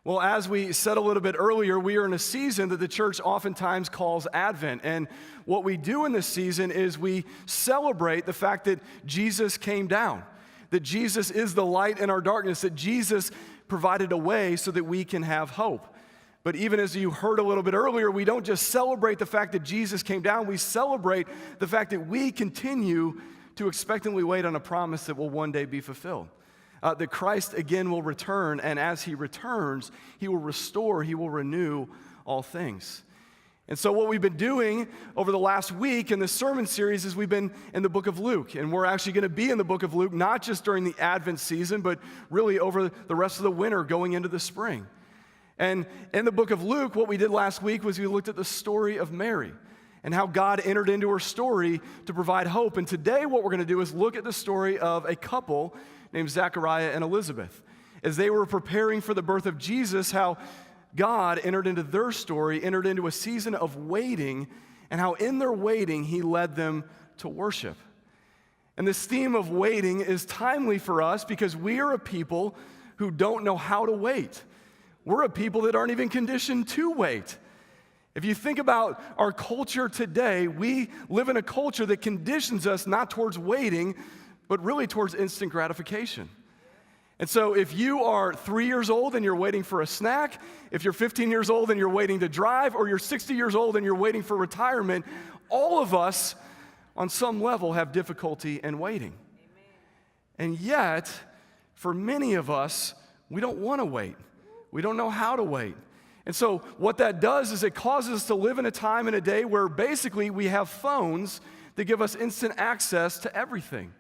Well, as we said a little bit earlier, we are in a season that the church oftentimes calls Advent. And what we do in this season is we celebrate the fact that Jesus came down, that Jesus is the light in our darkness, that Jesus provided a way so that we can have hope. But even as you heard a little bit earlier, we don't just celebrate the fact that Jesus came down, we celebrate the fact that we continue to expectantly wait on a promise that will one day be fulfilled. That Christ again will return, and as he returns, he will restore, he will renew all things. And so what we've been doing over the last week in this sermon series is we've been in the book of Luke, and we're actually going to be in the book of Luke, not just during the Advent season, but really over the rest of the winter going into the spring. And in the book of Luke, what we did last week was we looked at the story of Mary and how God entered into her story to provide hope. And today what we're going to do is look at the story of a couple named Zechariah and Elizabeth. As they were preparing for the birth of Jesus, how God entered into their story, entered into a season of waiting, and how in their waiting, he led them to worship. And this theme of waiting is timely for us because we are a people who don't know how to wait. We're a people that aren't even conditioned to wait. If you think about our culture today, we live in a culture that conditions us not towards waiting, but really towards instant gratification. And so if you are 3 years old and you're waiting for a snack, if you're 15 years old and you're waiting to drive, or you're 60 years old and you're waiting for retirement, all of us on some level have difficulty in waiting. Amen. And yet, for many of us, we don't want to wait. We don't know how to wait. And so what that does is it causes us to live in a time and a day where basically we have phones that give us instant access to everything.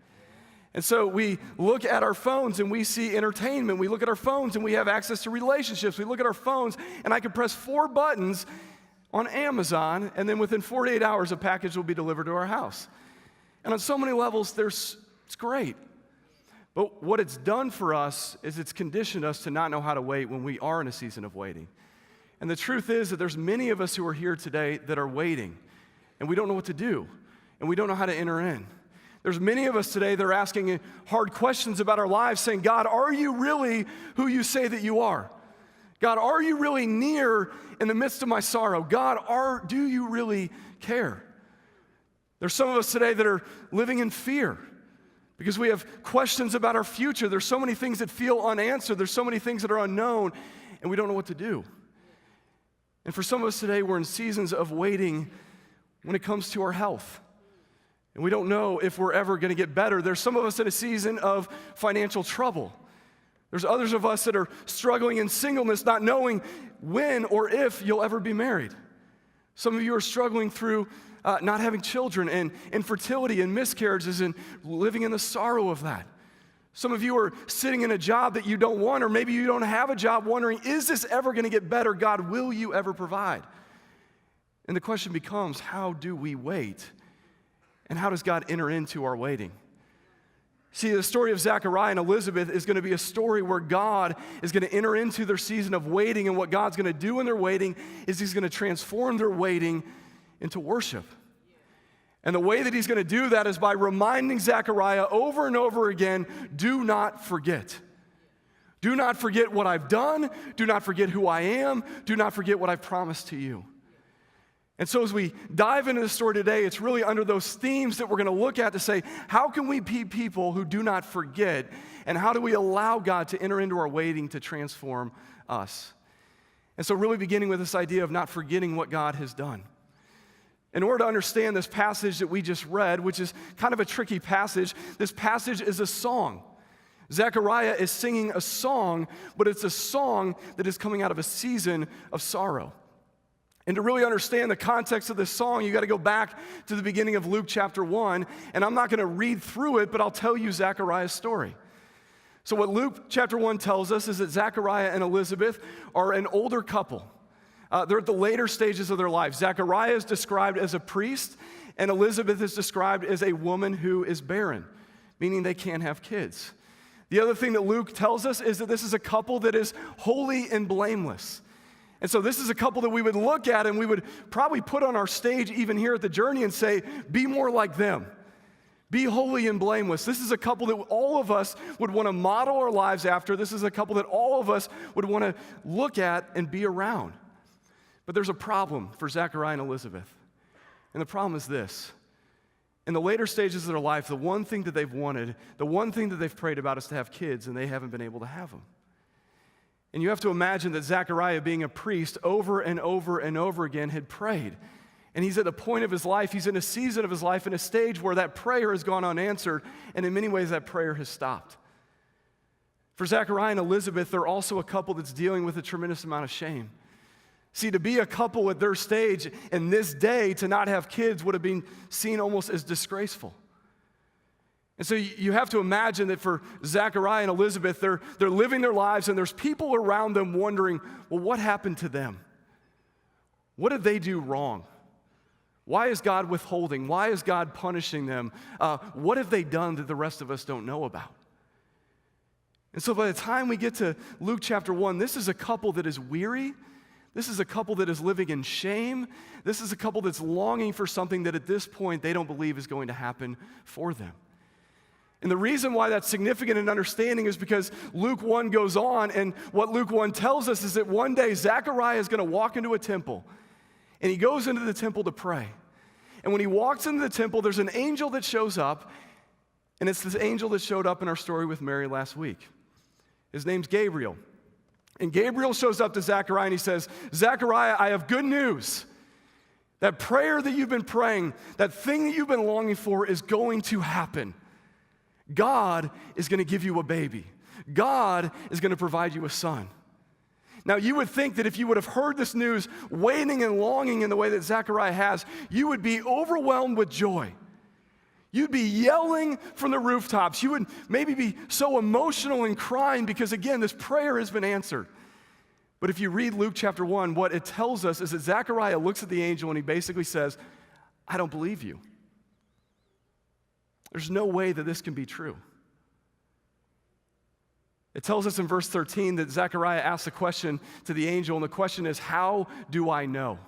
And so we look at our phones and we see entertainment. We look at our phones and we have access to relationships. We look at our phones and I can press 4 buttons on Amazon, and then within 48 hours a package will be delivered to our house. And on so many levels, it's great. But what it's done for us is it's conditioned us to not know how to wait when we are in a season of waiting. And the truth is that there's many of us who are here today that are waiting, and we don't know what to do, and we don't know how to enter in. There's many of us today that are asking hard questions about our lives, saying, God, are you really who you say that you are? God, are you really near in the midst of my sorrow? God, do you really care? There's some of us today that are living in fear because we have questions about our future. There's so many things that feel unanswered. There's so many things that are unknown, and we don't know what to do. And for some of us today, we're in seasons of waiting when it comes to our health. And we don't know if we're ever going to get better. There's some of us in a season of financial trouble. There's others of us that are struggling in singleness, not knowing when or if you'll ever be married. Some of you are struggling through not having children and infertility and miscarriages and living in the sorrow of that. Some of you are sitting in a job that you don't want, or maybe you don't have a job, wondering, is this ever going to get better? God, will you ever provide? And the question becomes, how do we wait? And how does God enter into our waiting? See, the story of Zechariah and Elizabeth is going to be a story where God is going to enter into their season of waiting, and what God's going to do in their waiting is he's going to transform their waiting into worship. And the way that he's going to do that is by reminding Zechariah over and over again, do not forget. Do not forget what I've done. Do not forget who I am. Do not forget what I've promised to you. And so as we dive into the story today, it's really under those themes that we're going to look at to say, how can we be people who do not forget, and how do we allow God to enter into our waiting to transform us? And so really beginning with this idea of not forgetting what God has done. In order to understand this passage that we just read, which is kind of a tricky passage, this passage is a song. Zechariah is singing a song, but it's a song that is coming out of a season of sorrow. And to really understand the context of this song, you got to go back to the beginning of Luke chapter 1, and I'm not going to read through it, but I'll tell you Zechariah's story. So what Luke chapter 1 tells us is that Zechariah and Elizabeth are an older couple. They're at the later stages of their life. Zechariah is described as a priest, and Elizabeth is described as a woman who is barren, meaning they can't have kids. The other thing that Luke tells us is that this is a couple that is holy and blameless. And so this is a couple that we would look at and we would probably put on our stage even here at the Journey and say, be more like them. Be holy and blameless. This is a couple that all of us would want to model our lives after. This is a couple that all of us would want to look at and be around. But there's a problem for Zechariah and Elizabeth. And the problem is this. In the later stages of their life, the one thing that they've wanted, the one thing that they've prayed about is to have kids, and they haven't been able to have them. And you have to imagine that Zechariah, being a priest, over and over and over again had prayed. And he's at a point of his life, he's in a season of his life, in a stage where that prayer has gone unanswered, and in many ways that prayer has stopped. For Zechariah and Elizabeth, they're also a couple that's dealing with a tremendous amount of shame. See, to be a couple at their stage in this day, to not have kids would have been seen almost as disgraceful. And so you have to imagine that for Zechariah and Elizabeth, they're living their lives, and there's people around them wondering, well, what happened to them? What did they do wrong? Why is God withholding? Why is God punishing them? What have they done that the rest of us don't know about? And so by the time we get to Luke chapter 1, this is a couple that is weary. This is a couple that is living in shame. This is a couple that's longing for something that at this point they don't believe is going to happen for them. And the reason why that's significant in understanding is because Luke 1 goes on, and what Luke 1 tells us is that one day Zechariah is going to walk into a temple. And he goes into the temple to pray. And when he walks into the temple, there's an angel that shows up, and it's this angel that showed up in our story with Mary last week. His name's Gabriel. And Gabriel shows up to Zechariah and he says, Zechariah, I have good news. That prayer that you've been praying, that thing that you've been longing for is going to happen. God is going to give you a baby. God is going to provide you a son. Now, you would think that if you would have heard this news, waiting and longing in the way that Zechariah has, you would be overwhelmed with joy. You'd be yelling from the rooftops. You would maybe be so emotional and crying because, again, this prayer has been answered. But if you read Luke chapter 1, what it tells us is that Zechariah looks at the angel and he basically says, I don't believe you. There's no way that this can be true. It tells us in verse 13 that Zechariah asks a question to the angel, and the question is, how do I know?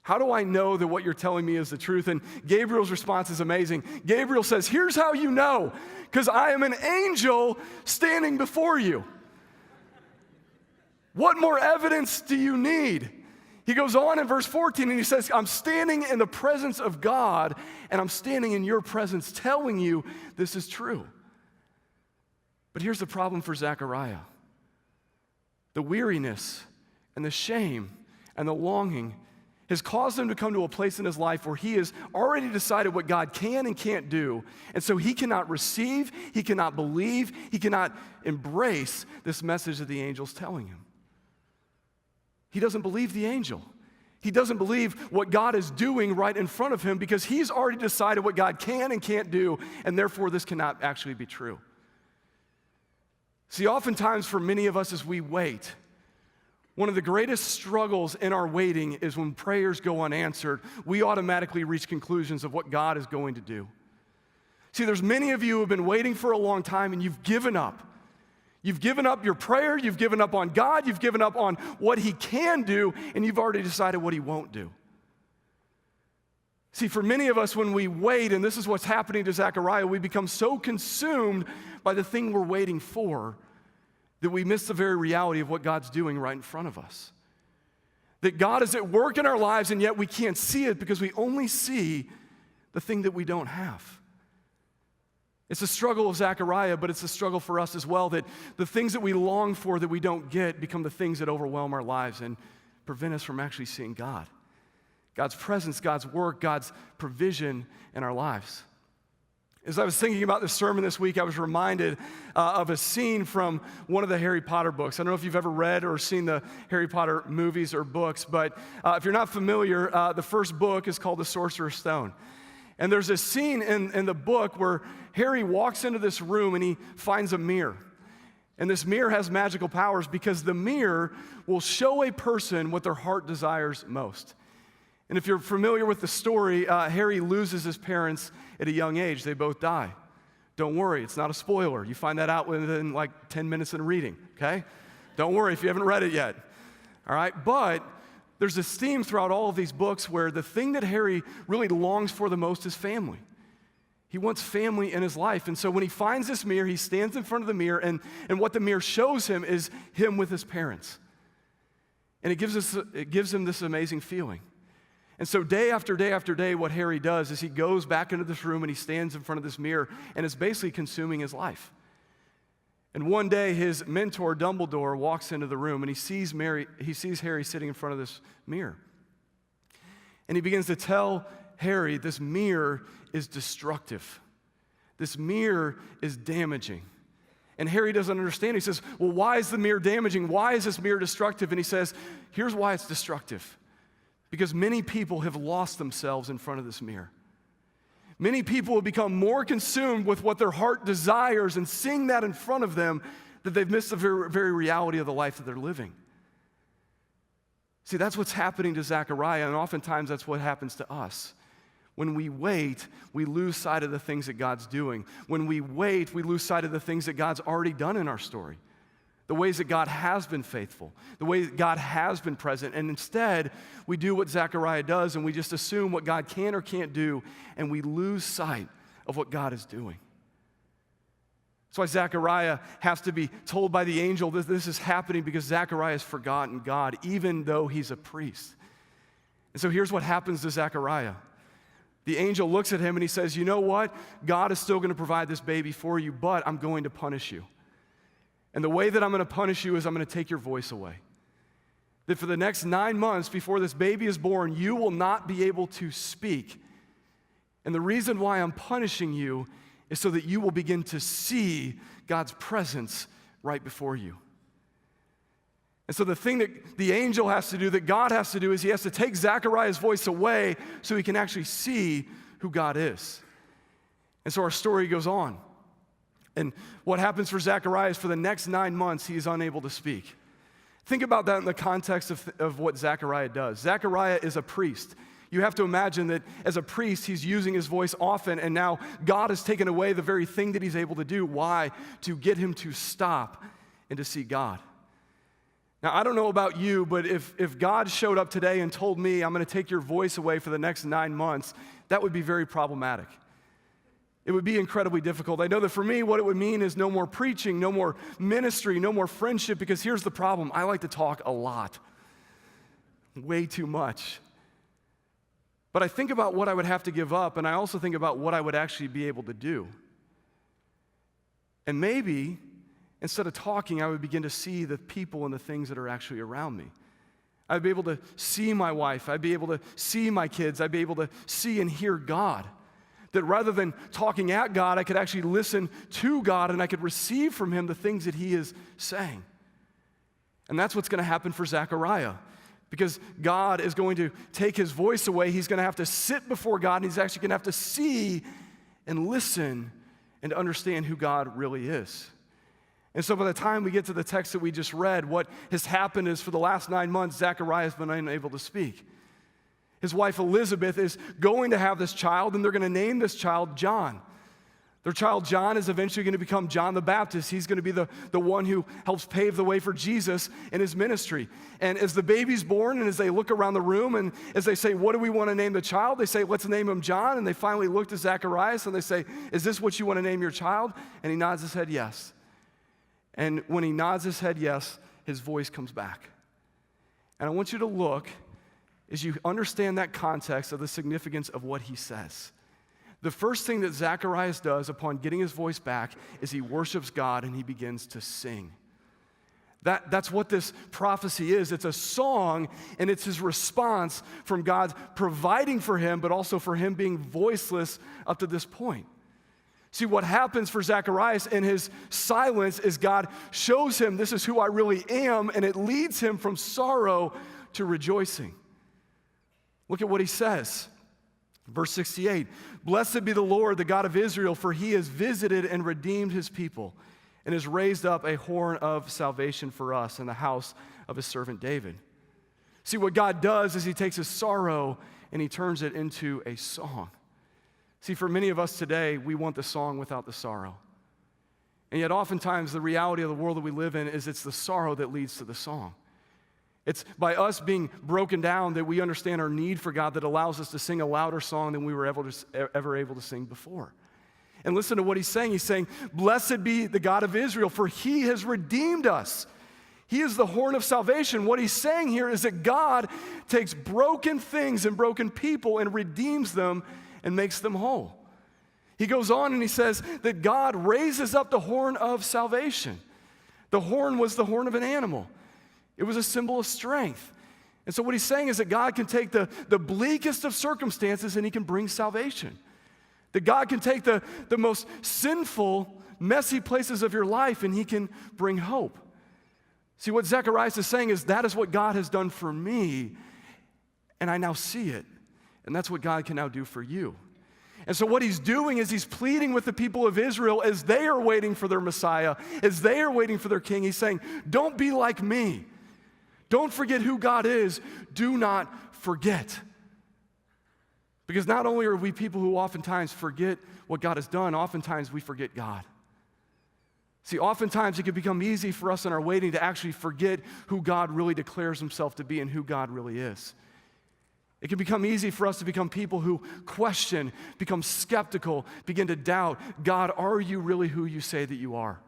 How do I know that what you're telling me is the truth? And Gabriel's response is amazing. Gabriel says, here's how you know, because I am an angel standing before you. What more evidence do you need? He goes on in verse 14 and he says, I'm standing in the presence of God, and I'm standing in your presence telling you this is true. But here's the problem for Zechariah. The weariness and the shame and the longing has caused him to come to a place in his life where he has already decided what God can and can't do. And so he cannot receive, he cannot believe, he cannot embrace this message that the angel's telling him. He doesn't believe the angel. He doesn't believe what God is doing right in front of him because he's already decided what God can and can't do, and therefore this cannot actually be true. See, oftentimes for many of us as we wait, one of the greatest struggles in our waiting is when prayers go unanswered, we automatically reach conclusions of what God is going to do. See, there's many of you who have been waiting for a long time and you've given up. You've given up your prayer, you've given up on God, you've given up on what He can do, and you've already decided what He won't do. See, for many of us, when we wait, and this is what's happening to Zechariah, we become so consumed by the thing we're waiting for that we miss the very reality of what God's doing right in front of us. That God is at work in our lives, and yet we can't see it because we only see the thing that we don't have. It's a struggle of Zechariah, but it's a struggle for us as well, that the things that we long for that we don't get become the things that overwhelm our lives and prevent us from actually seeing God. God's presence, God's work, God's provision in our lives. As I was thinking about this sermon this week, I was reminded of a scene from one of the Harry Potter books. I don't know if you've ever read or seen the Harry Potter movies or books, but if you're not familiar, the first book is called The Sorcerer's Stone. And there's this scene in the book where Harry walks into this room and he finds a mirror. And this mirror has magical powers because the mirror will show a person what their heart desires most. And if you're familiar with the story, Harry loses his parents at a young age. They both die. Don't worry, it's not a spoiler. You find that out within like 10 minutes of reading, okay? Don't worry if you haven't read it yet, all right? But there's this theme throughout all of these books where the thing that Harry really longs for the most is family. He wants family in his life. And so when he finds this mirror, he stands in front of the mirror, and what the mirror shows him is him with his parents. And it gives him this amazing feeling. And so day after day after day, what Harry does is he goes back into this room and he stands in front of this mirror, and it's basically consuming his life. And one day, his mentor, Dumbledore, walks into the room, and he sees Harry sitting in front of this mirror. And he begins to tell Harry, this mirror is destructive. This mirror is damaging. And Harry doesn't understand. He says, well, why is the mirror damaging? Why is this mirror destructive? And he says, here's why it's destructive. Because many people have lost themselves in front of this mirror. Many people have become more consumed with what their heart desires and seeing that in front of them that they've missed the very reality of the life that they're living. See, that's what's happening to Zechariah, and oftentimes that's what happens to us. When we wait, we lose sight of the things that God's doing. When we wait, we lose sight of the things that God's already done in our story. The ways that God has been faithful, the way that God has been present. And instead, we do what Zechariah does, and we just assume what God can or can't do, and we lose sight of what God is doing. That's why Zechariah has to be told by the angel that this is happening, because Zechariah has forgotten God, even though he's a priest. And so here's what happens to Zechariah. The angel looks at him and he says, you know what? God is still going to provide this baby for you, but I'm going to punish you. And the way that I'm going to punish you is I'm going to take your voice away. That for the next 9 months before this baby is born, you will not be able to speak. And the reason why I'm punishing you is so that you will begin to see God's presence right before you. And so the thing that the angel has to do, that God has to do, is he has to take Zechariah's voice away so he can actually see who God is. And so our story goes on. And what happens for Zechariah is for the next 9 months, he is unable to speak. Think about that in the context of what Zechariah does. Zechariah is a priest. You have to imagine that as a priest, he's using his voice often, and now God has taken away the very thing that he's able to do. Why? To get him to stop and to see God. Now, I don't know about you, but if God showed up today and told me, I'm going to take your voice away for the next 9 months, that would be very problematic. It would be incredibly difficult. I know that for me, what it would mean is no more preaching, no more ministry, no more friendship, because here's the problem. I like to talk a lot, way too much. But I think about what I would have to give up, and I also think about what I would actually be able to do. And maybe, instead of talking, I would begin to see the people and the things that are actually around me. I'd be able to see my wife. I'd be able to see my kids. I'd be able to see and hear God. That rather than talking at God, I could actually listen to God and I could receive from him the things that he is saying. And that's what's going to happen for Zechariah. Because God is going to take his voice away. He's going to have to sit before God, and he's actually going to have to see and listen and understand who God really is. And so by the time we get to the text that we just read, what has happened is for the last 9 months, Zechariah has been unable to speak. His wife Elizabeth is going to have this child, and they're going to name this child John. Their child John is eventually going to become John the Baptist. He's going to be the one who helps pave the way for Jesus in his ministry. And as the baby's born, and as they look around the room, and as they say, what do we want to name the child? They say, let's name him John. And they finally look to Zacharias, and they say, is this what you want to name your child? And he nods his head yes. And when he nods his head yes, his voice comes back. And I want you to look as you understand that context of the significance of what he says. The first thing that Zacharias does upon getting his voice back is he worships God and he begins to sing. That's what this prophecy is. It's a song, and it's his response from God providing for him, but also for him being voiceless up to this point. See, what happens for Zacharias in his silence is God shows him this is who I really am, and it leads him from sorrow to rejoicing. Look at what he says. Verse 68, blessed be the Lord, the God of Israel, for he has visited and redeemed his people and has raised up a horn of salvation for us in the house of his servant David. See, what God does is he takes his sorrow and he turns it into a song. See, for many of us today, we want the song without the sorrow. And yet oftentimes the reality of the world that we live in is it's the sorrow that leads to the song. It's by us being broken down that we understand our need for God that allows us to sing a louder song than we were ever able to sing before. And listen to what he's saying. He's saying, blessed be the God of Israel, for he has redeemed us. He is the horn of salvation. What he's saying here is that God takes broken things and broken people and redeems them and makes them whole. He goes on and he says that God raises up the horn of salvation. The horn was the horn of an animal. It was a symbol of strength. And so what he's saying is that God can take the bleakest of circumstances and he can bring salvation. That God can take the most sinful, messy places of your life and he can bring hope. See, what Zacharias is saying is that is what God has done for me, and I now see it. And that's what God can now do for you. And so what he's doing is he's pleading with the people of Israel as they are waiting for their Messiah, as they are waiting for their king. He's saying, don't be like me. Don't forget who God is. Do not forget. Because not only are we people who oftentimes forget what God has done, oftentimes we forget God. See, oftentimes it can become easy for us in our waiting to actually forget who God really declares himself to be and who God really is. It can become easy for us to become people who question, become skeptical, begin to doubt, God, are you really who you say that you are?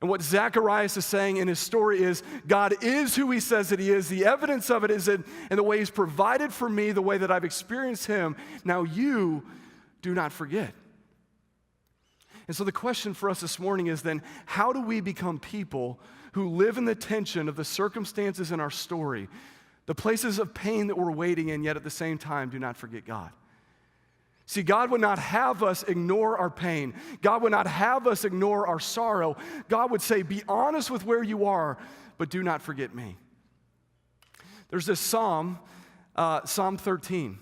And what Zacharias is saying in his story is, God is who he says that he is. The evidence of it is in the way he's provided for me, the way that I've experienced him. Now you do not forget. And so the question for us this morning is then, how do we become people who live in the tension of the circumstances in our story, the places of pain that we're waiting in, yet at the same time do not forget God? See, God would not have us ignore our pain. God would not have us ignore our sorrow. God would say, be honest with where you are, but do not forget me. There's this psalm, Psalm 13,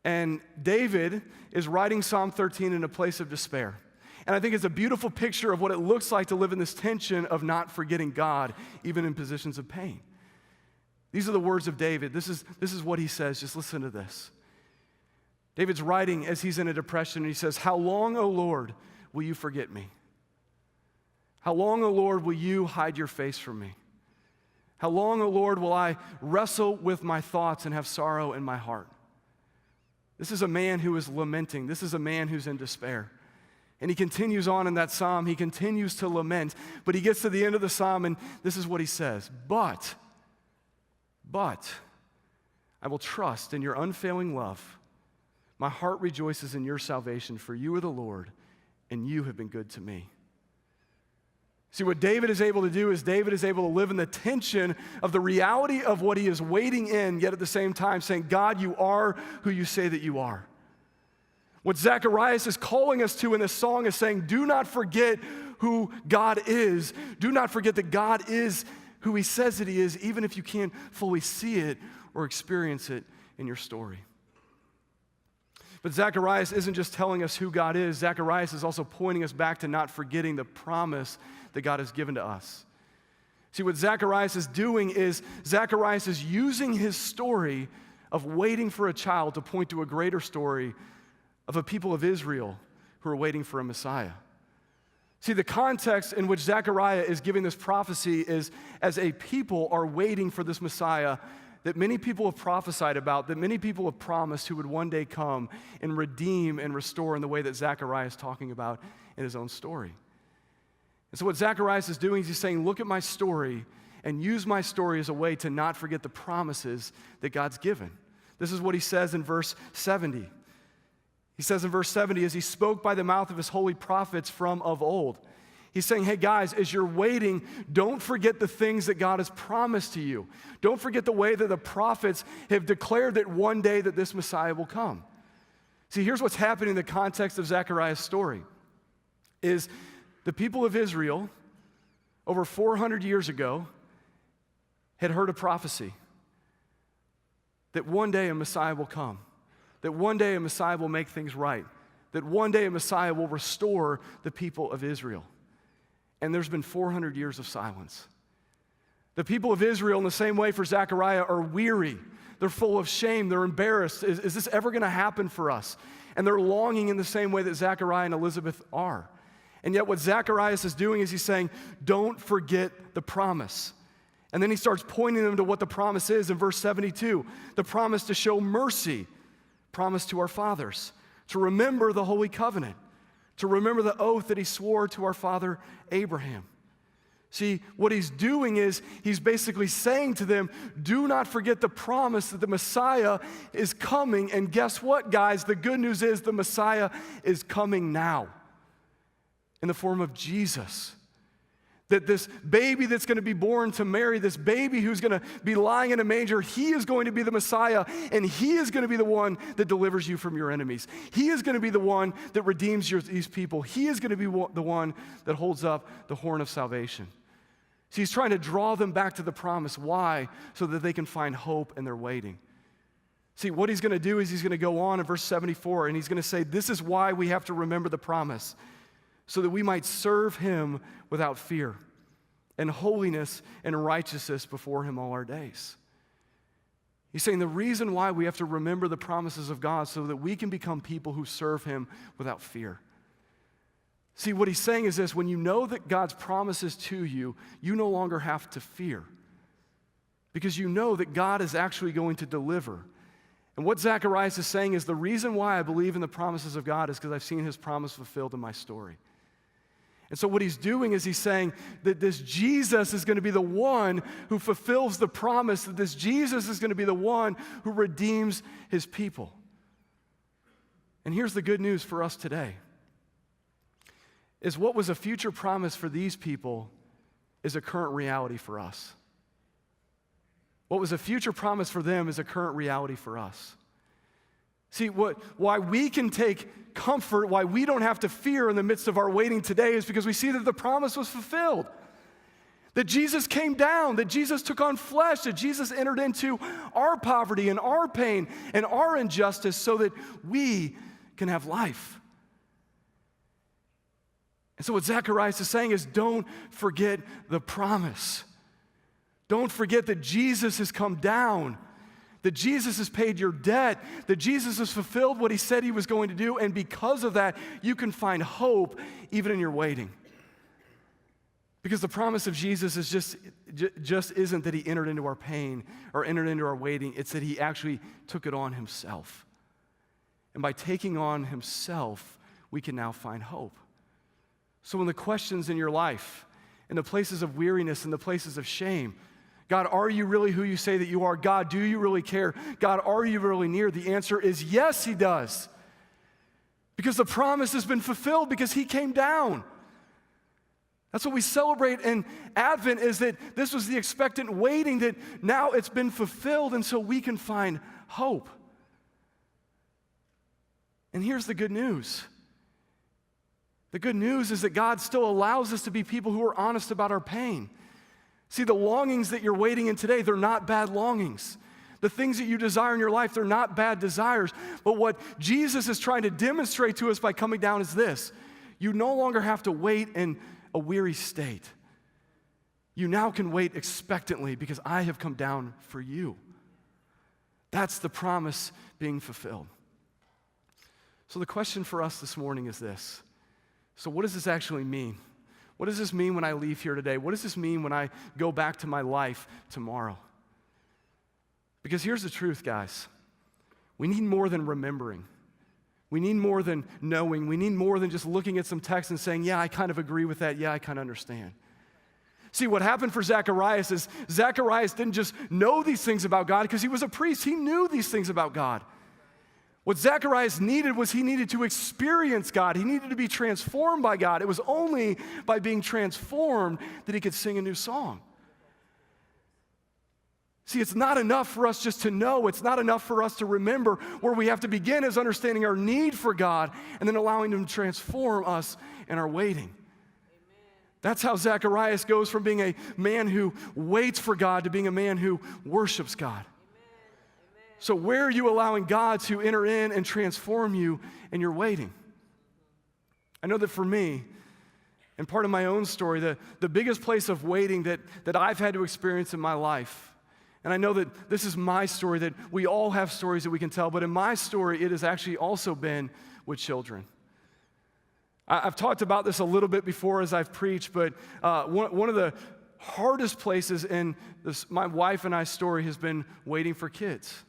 and David is writing Psalm 13 in a place of despair. And I think it's a beautiful picture of what it looks like to live in this tension of not forgetting God, even in positions of pain. These are the words of David. This is what he says. Just listen to this. David's writing as he's in a depression, and he says, how long, O Lord, will you forget me? How long, O Lord, will you hide your face from me? How long, O Lord, will I wrestle with my thoughts and have sorrow in my heart? This is a man who is lamenting. This is a man who's in despair. And he continues on in that psalm. He continues to lament. But he gets to the end of the psalm, and this is what he says. But I will trust in your unfailing love. My heart rejoices in your salvation, for you are the Lord, and you have been good to me. See, what David is able to do is David is able to live in the tension of the reality of what he is waiting in, yet at the same time saying, God, you are who you say that you are. What Zacharias is calling us to in this song is saying, do not forget who God is. Do not forget that God is who he says that he is, even if you can't fully see it or experience it in your story. But Zacharias isn't just telling us who God is. Zacharias is also pointing us back to not forgetting the promise that God has given to us. See, what Zacharias is doing is Zacharias is using his story of waiting for a child to point to a greater story of a people of Israel who are waiting for a Messiah. See, the context in which Zechariah is giving this prophecy is as a people are waiting for this Messiah that many people have prophesied about, that many people have promised who would one day come and redeem and restore in the way that Zechariah is talking about in his own story. And so what Zacharias is doing is he's saying, look at my story and use my story as a way to not forget the promises that God's given. This is what he says in verse 70. He says in verse 70, as he spoke by the mouth of his holy prophets from of old. He's saying, hey guys, as you're waiting, don't forget the things that God has promised to you. Don't forget the way that the prophets have declared that one day that this Messiah will come. See, here's what's happening in the context of Zechariah's story, is the people of Israel over 400 years ago had heard a prophecy that one day a Messiah will come, that one day a Messiah will make things right, that one day a Messiah will restore the people of Israel. And there's been 400 years of silence. The people of Israel, in the same way for Zechariah, are weary. They're full of shame. They're embarrassed. Is this ever going to happen for us? And they're longing in the same way that Zechariah and Elizabeth are. And yet what Zacharias is doing is he's saying, don't forget the promise. And then he starts pointing them to what the promise is in verse 72. The promise to show mercy, promise to our fathers, to remember the holy covenant, to remember the oath that he swore to our father Abraham. See, what he's doing is he's basically saying to them, do not forget the promise that the Messiah is coming. And guess what, guys? The good news is the Messiah is coming now in the form of Jesus. That this baby that's going to be born to Mary, this baby who's going to be lying in a manger, he is going to be the Messiah, and he is going to be the one that delivers you from your enemies. He is going to be the one that redeems these people. He is going to be the one that holds up the horn of salvation. See, he's trying to draw them back to the promise. Why? So that they can find hope and they're waiting. See, what he's going to do is he's going to go on in verse 74, and he's going to say, this is why we have to remember the promise, so that we might serve him without fear and holiness and righteousness before him all our days. He's saying the reason why we have to remember the promises of God so that we can become people who serve him without fear. See, what he's saying is this: when you know that God's promises to you, you no longer have to fear, because you know that God is actually going to deliver. And what Zacharias is saying is the reason why I believe in the promises of God is because I've seen his promise fulfilled in my story. And so what he's doing is he's saying that this Jesus is going to be the one who fulfills the promise, that this Jesus is going to be the one who redeems his people. And here's the good news for us today, is what was a future promise for these people is a current reality for us. What was a future promise for them is a current reality for us. See, why we can take comfort, why we don't have to fear in the midst of our waiting today is because we see that the promise was fulfilled. That Jesus came down, that Jesus took on flesh, that Jesus entered into our poverty and our pain and our injustice so that we can have life. And so what Zacharias is saying is, don't forget the promise. Don't forget that Jesus has come down, that Jesus has paid your debt, that Jesus has fulfilled what he said he was going to do, and because of that, you can find hope even in your waiting. Because the promise of Jesus is just isn't that he entered into our pain or entered into our waiting, it's that he actually took it on himself. And by taking on himself, we can now find hope. So in the questions in your life, in the places of weariness, in the places of shame, God, are you really who you say that you are? God, do you really care? God, are you really near? The answer is yes, he does. Because the promise has been fulfilled because he came down. That's what we celebrate in Advent, is that this was the expectant waiting, that now it's been fulfilled, and so we can find hope. And here's the good news. The good news is that God still allows us to be people who are honest about our pain. See, the longings that you're waiting in today, they're not bad longings. The things that you desire in your life, they're not bad desires. But what Jesus is trying to demonstrate to us by coming down is this: you no longer have to wait in a weary state. You now can wait expectantly because I have come down for you. That's the promise being fulfilled. So the question for us this morning is this: so what does this actually mean? What does this mean when I leave here today? What does this mean when I go back to my life tomorrow? Because here's the truth, guys. We need more than remembering. We need more than knowing. We need more than just looking at some text and saying, yeah, I kind of agree with that. Yeah, I kind of understand. See, what happened for Zacharias is Zacharias didn't just know these things about God because he was a priest. He knew these things about God. What Zacharias needed was he needed to experience God. He needed to be transformed by God. It was only by being transformed that he could sing a new song. See, it's not enough for us just to know. It's not enough for us to remember. Where we have to begin is understanding our need for God and then allowing him to transform us in our waiting. Amen. That's how Zacharias goes from being a man who waits for God to being a man who worships God. So where are you allowing God to enter in and transform you in your waiting? I know that for me, and part of my own story, the biggest place of waiting that I've had to experience in my life, and I know that this is my story, that we all have stories that we can tell, but in my story, it has actually also been with children. I've talked about this a little bit before as I've preached, but one of the hardest places in my wife and I's story has been waiting for kids.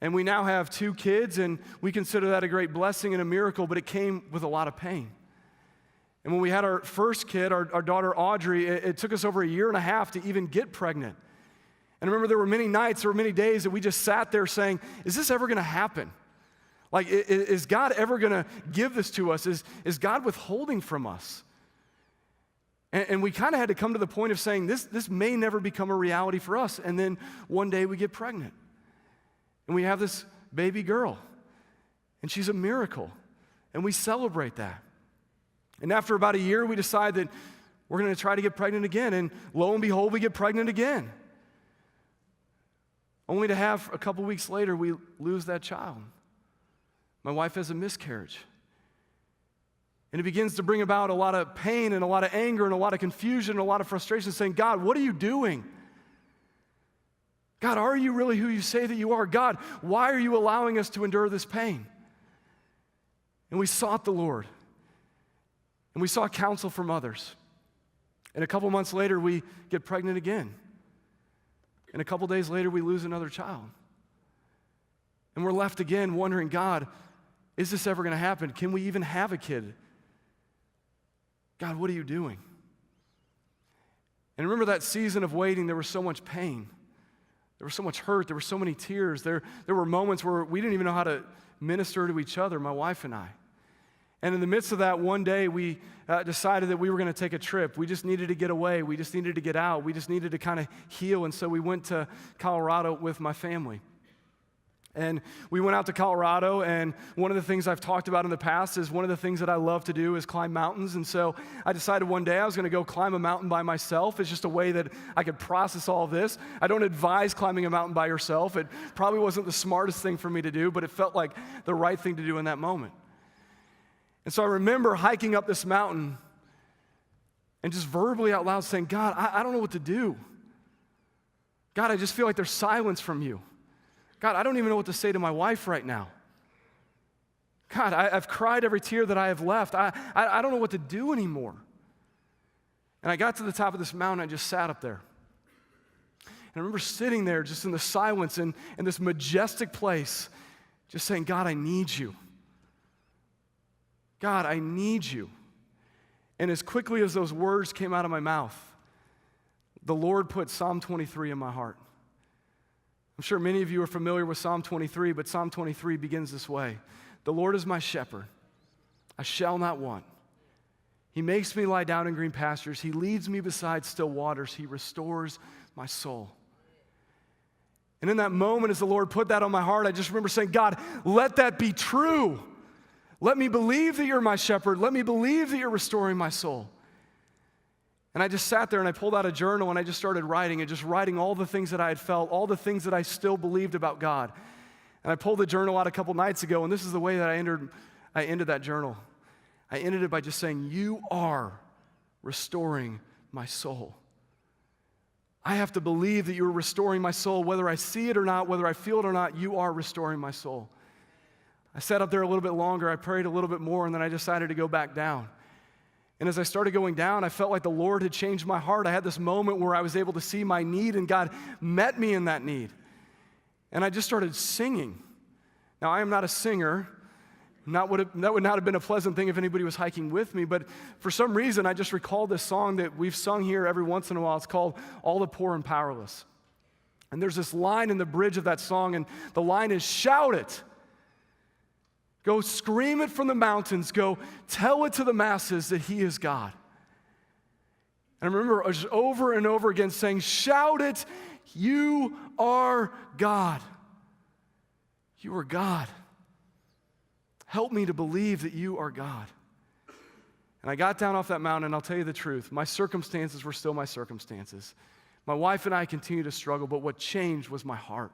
And we now have 2 kids, and we consider that a great blessing and a miracle, but it came with a lot of pain. And when we had our first kid, our daughter Audrey, it took us over 1.5 years to even get pregnant. And I remember there were many nights, there were many days that we just sat there saying, is this ever going to happen? Like, is God ever going to give this to us? Is God withholding from us? And we kind of had to come to the point of saying, this may never become a reality for us. And then one day we get pregnant. And we have this baby girl. And she's a miracle. And we celebrate that. And after about 1 year, we decide that we're going to try to get pregnant again. And lo and behold, we get pregnant again. Only to have a couple weeks later, we lose that child. My wife has a miscarriage. And it begins to bring about a lot of pain and a lot of anger and a lot of confusion and a lot of frustration, saying, God, what are you doing? God, are you really who you say that you are? God, why are you allowing us to endure this pain? And we sought the Lord. And we sought counsel from others. And a couple months later, we get pregnant again. And a couple days later, we lose another child. And we're left again wondering, God, is this ever going to happen? Can we even have a kid? God, what are you doing? And remember that season of waiting, there was so much pain. There was so much hurt. There were so many tears. There were moments where we didn't even know how to minister to each other, my wife and I. And in the midst of that, one day we decided that we were going to take a trip. We just needed to get away. We just needed to get out. We just needed to kind of heal. And so we went to Colorado with my family. And we went out to Colorado, and one of the things I've talked about in the past is one of the things that I love to do is climb mountains. And so I decided one day I was going to go climb a mountain by myself. It's just a way that I could process all of this. I don't advise climbing a mountain by yourself. It probably wasn't the smartest thing for me to do, but it felt like the right thing to do in that moment. And so I remember hiking up this mountain and just verbally out loud saying, God, I don't know what to do. God, I just feel like there's silence from you. God, I don't even know what to say to my wife right now. God, I've cried every tear that I have left. I don't know what to do anymore. And I got to the top of this mountain, I just sat up there. And I remember sitting there just in the silence and in this majestic place, just saying, God, I need you. God, I need you. And as quickly as those words came out of my mouth, the Lord put Psalm 23 in my heart. I'm sure many of you are familiar with Psalm 23, but Psalm 23 begins this way. The Lord is my shepherd. I shall not want. He makes me lie down in green pastures. He leads me beside still waters. He restores my soul. And in that moment, as the Lord put that on my heart, I just remember saying, God, let that be true. Let me believe that you're my shepherd. Let me believe that you're restoring my soul. And I just sat there and I pulled out a journal and I just started writing and just writing all the things that I had felt, all the things that I still believed about God. And I pulled the journal out a couple nights ago, and this is the way that I ended that journal. I ended it by just saying, you are restoring my soul. I have to believe that you're restoring my soul, whether I see it or not, whether I feel it or not, you are restoring my soul. I sat up there a little bit longer, I prayed a little bit more, and then I decided to go back down. And as I started going down, I felt like the Lord had changed my heart. I had this moment where I was able to see my need, and God met me in that need. And I just started singing. Now, I am not a singer. That would not have been a pleasant thing if anybody was hiking with me, but for some reason, I just recalled this song that we've sung here every once in a while. It's called All the Poor and Powerless. And there's this line in the bridge of that song, and the line is, shout it. Go scream it from the mountains. Go tell it to the masses that he is God. And I remember just over and over again saying, shout it, you are God. You are God. Help me to believe that you are God. And I got down off that mountain, and I'll tell you the truth. My circumstances were still my circumstances. My wife and I continue to struggle, but what changed was my heart.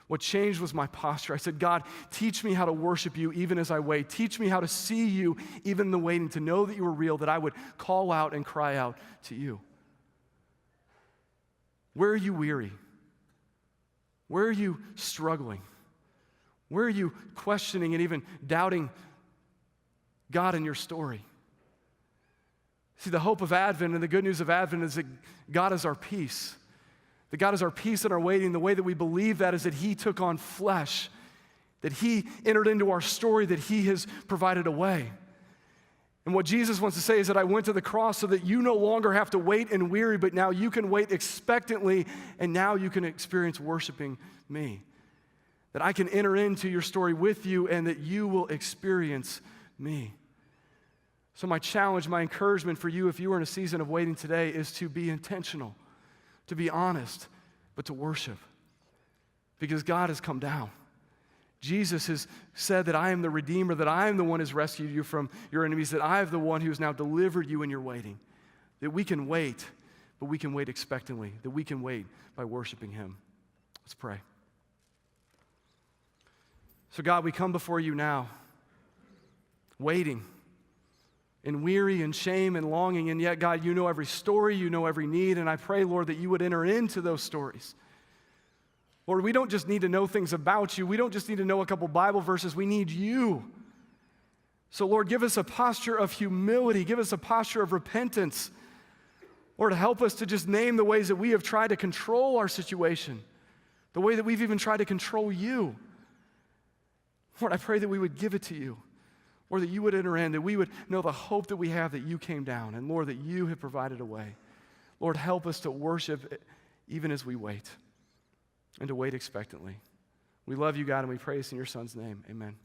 What changed was my posture. I said, God, teach me how to worship you even as I wait. Teach me how to see you even in the waiting, to know that you are real, that I would call out and cry out to you. Where are you weary? Where are you struggling? Where are you questioning and even doubting God in your story? See, the hope of Advent and the good news of Advent is that God is our peace. That God is our peace and our waiting. The way that we believe that is that he took on flesh, that he entered into our story, that he has provided a way. And what Jesus wants to say is that I went to the cross so that you no longer have to wait and weary, but now you can wait expectantly, and now you can experience worshiping me. That I can enter into your story with you and that you will experience me. So my challenge, my encouragement for you, if you are in a season of waiting today, is to be intentional, to be honest, but to worship. Because God has come down. Jesus has said that I am the Redeemer, that I am the one who has rescued you from your enemies, that I am the one who has now delivered you in your waiting. That we can wait, but we can wait expectantly, that we can wait by worshiping him. Let's pray. So God, we come before you now, waiting, in weary and shame and longing, and yet, God, you know every story, you know every need, and I pray, Lord, that you would enter into those stories. Lord, we don't just need to know things about you. We don't just need to know a couple Bible verses. We need you. So, Lord, give us a posture of humility. Give us a posture of repentance. Lord, help us to just name the ways that we have tried to control our situation, the way that we've even tried to control you. Lord, I pray that we would give it to you, or that you would enter in, that we would know the hope that we have that you came down, and Lord, that you have provided a way. Lord, help us to worship even as we wait, and to wait expectantly. We love you, God, and we pray this in your Son's name. Amen.